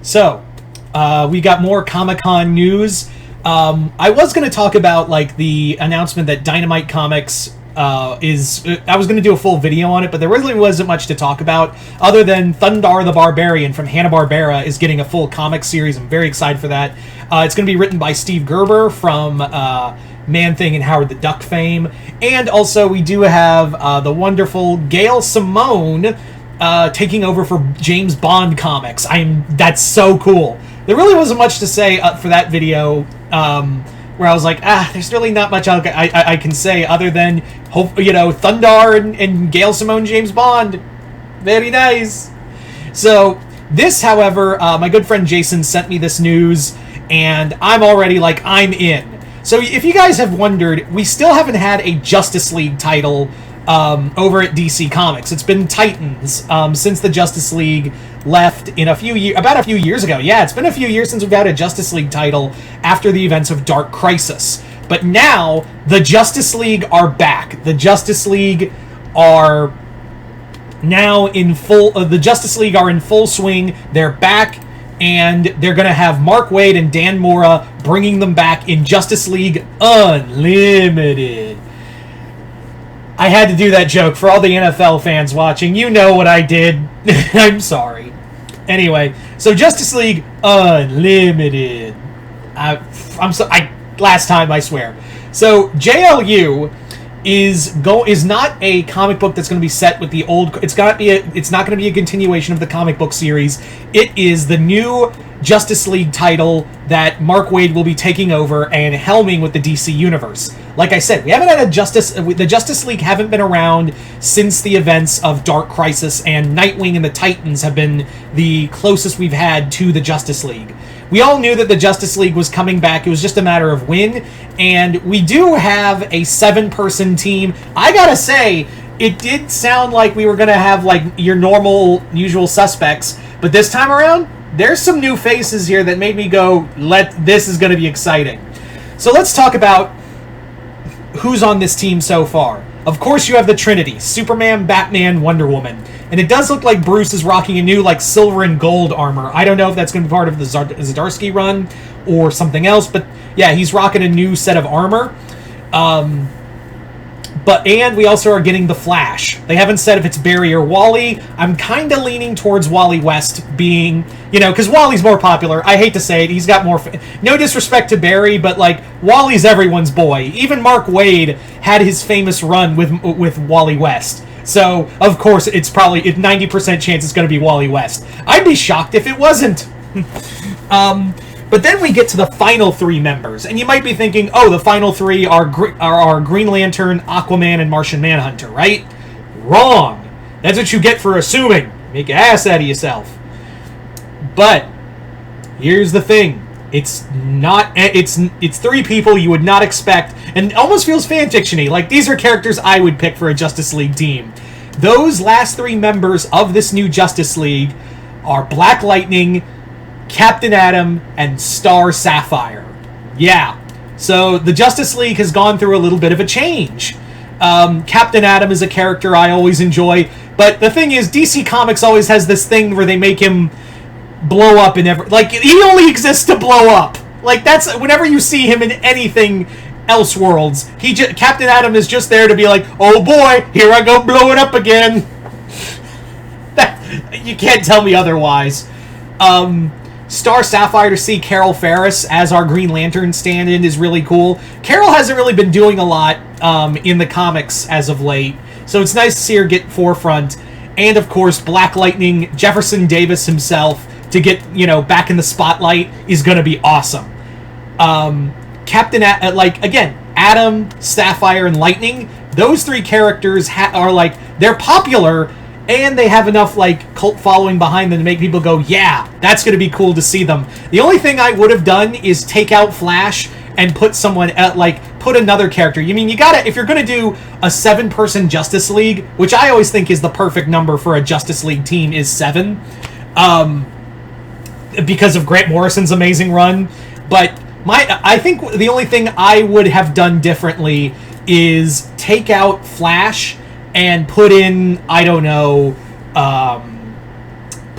So, we got more Comic-Con news. I was going to talk about like the announcement that Dynamite Comics is. I was going to do a full video on it, but there really wasn't much to talk about other than Thundarr the Barbarian from Hanna-Barbera is getting a full comic series. I'm very excited for that. It's going to be written by Steve Gerber from Man-Thing and Howard the Duck fame, and also we do have the wonderful Gail Simone taking over for James Bond comics. That's so cool. There really wasn't much to say for that video, where I was like, there's really not much I can say other than, Thundarr and Gail Simone James Bond. Very nice. So, this, however, my good friend Jason sent me this news, and I'm already like, I'm in. So, if you guys have wondered, we still haven't had a Justice League title over at DC Comics. It's been Titans since the Justice League left about a few years ago. Yeah, it's been a few years since we've had a Justice League title after the events of Dark Crisis. But now the Justice League are back. The Justice League are now in full. The Justice League are in full swing. They're back, and they're going to have Mark Waid and Dan Mora bringing them back in Justice League Unlimited. I had to do that joke for all the NFL fans watching. You know what I did. I'm sorry. Anyway, so Justice League Unlimited. Last time, I swear. So JLU is not a comic book that's going to be set with the old. It's not going to be a continuation of the comic book series. It is the new Justice League title that Mark Waid will be taking over and helming with the DC universe. Like I said, we haven't had the Justice League haven't been around since the events of Dark Crisis, and Nightwing and the Titans have been the closest we've had to the Justice League. We all knew that the Justice League was coming back. It was just a matter of when, and we do have a 7-person team. I gotta say, it did sound like we were gonna have like your normal, usual suspects, but this time around, there's some new faces here that made me go, this is going to be exciting. So let's talk about who's on this team so far. Of course, you have the Trinity, Superman, Batman, Wonder Woman. And it does look like Bruce is rocking a new, like, silver and gold armor. I don't know if that's going to be part of the Zdarsky run or something else, but yeah, he's rocking a new set of armor. And we also are getting the Flash. They haven't said if it's Barry or Wally. I'm kind of leaning towards Wally West being, because Wally's more popular. I hate to say it. He's got more... No disrespect to Barry, but, like, Wally's everyone's boy. Even Mark Waid had his famous run with Wally West. So, of course, it's probably 90% chance it's going to be Wally West. I'd be shocked if it wasn't. But then we get to the final 3 members, and you might be thinking, the final 3 are Green Lantern, Aquaman, and Martian Manhunter, right? Wrong. That's what you get for assuming. Make an ass out of yourself. But here's the thing: it's 3 people you would not expect, and it almost feels fanfiction-y. Like, these are characters I would pick for a Justice League team. Those last 3 members of this new Justice League are Black Lightning, Captain Atom, and Star Sapphire. Yeah. So the Justice League has gone through a little bit of a change. Captain Atom is a character I always enjoy, but the thing is, DC Comics always has this thing where they make him blow up in he only exists to blow up. Like, that's whenever you see him in anything Elseworlds, Captain Atom is just there to be like, oh boy, here I go blowing up again. You can't tell me otherwise. Star Sapphire, to see Carol Ferris as our Green Lantern stand-in is really cool. Carol hasn't really been doing a lot in the comics as of late, so it's nice to see her get forefront. And, of course, Black Lightning, Jefferson Davis himself, to get, back in the spotlight is going to be awesome. Atom, Sapphire, and Lightning, those 3 characters are, they're popular, and they have enough, cult following behind them to make people go, yeah, that's going to be cool to see them. The only thing I would have done is take out Flash and put someone put another character. You gotta, if you're going to do a 7-person Justice League, which I always think is the perfect number for a Justice League team is 7, because of Grant Morrison's amazing run. But I think the only thing I would have done differently is take out Flash and put in, I don't know,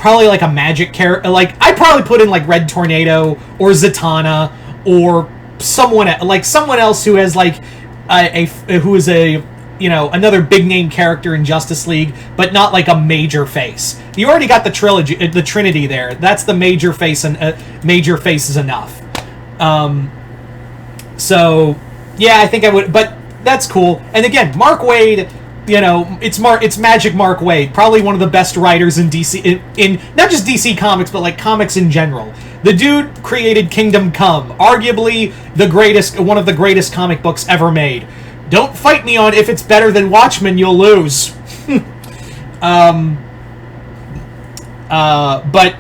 probably like a magic character. Like I'd probably put in like Red Tornado or Zatanna or someone else who has like who is a another big name character in Justice League, but not like a major face. You already got the Trinity there. That's the major face, and major face is enough. So yeah, I think I would, but that's cool. And again, Mark Waid, it's Magic Mark Waid, probably one of the best writers in DC, in not just DC Comics, but like comics in general. The dude created Kingdom Come, arguably one of the greatest comic books ever made. Don't fight me on if it's better than Watchmen, you'll lose. But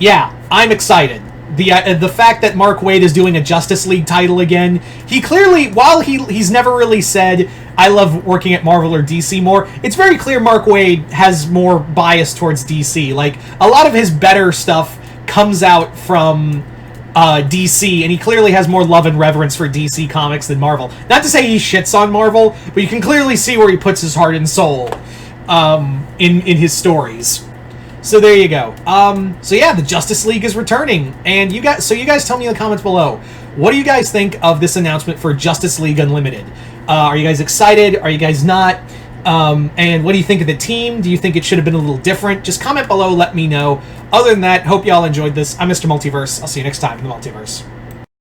yeah, I'm excited. The fact that Mark Waid is doing a Justice League title again, he clearly, while he's never really said, I love working at Marvel or DC more, it's very clear Mark Waid has more bias towards DC. Like, a lot of his better stuff comes out from DC, and he clearly has more love and reverence for DC Comics than Marvel. Not to say he shits on Marvel, but you can clearly see where he puts his heart and soul in his stories. So there you go. So yeah, the Justice League is returning, and you guys tell me in the comments below, what do you guys think of this announcement for Justice League Unlimited? Are you guys excited? Are you guys not? And what do you think of the team? Do you think it should have been a little different? Just comment below, let me know. Other than that, hope y'all enjoyed this. I'm Mr. Multiverse. I'll see you next time in the Multiverse.